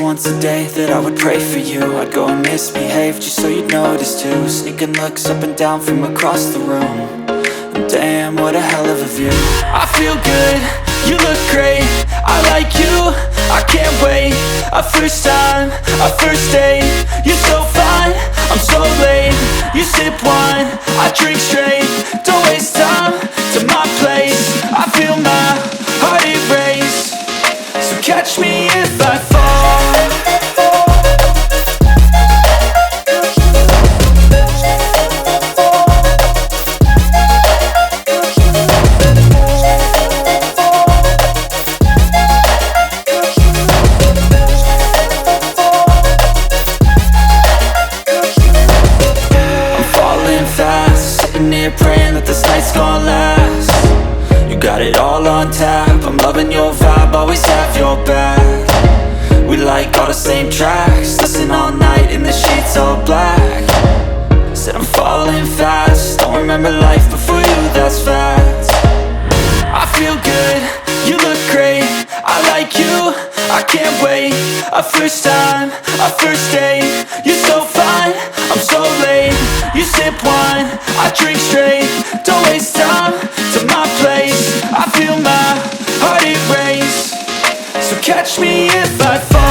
once a day that I would pray for you. I'd go and misbehave just so you'd notice too. Sneaking looks up and down from across the room. And damn, what a hell of a view. I feel good, you look great, I like you, I can't wait. A first time, a first date, you're so fine, I'm so late. You sip wine, I drink straight. Don't waste time to my place. I feel my heart erase. So catch me if I fall. Praying that this night's gonna last. You got it all on tap, I'm loving your vibe, always have your back. We like all the same tracks, listen all night in the sheets all black. Said I'm falling fast, don't remember life before you, that's fact. I feel good, you look great, I like you, I can't wait. A first time, a first date, you're so fine, I'm so late. You sip wine, I drink straight. Don't waste time to my place. I feel my heart erase. So catch me if I fall.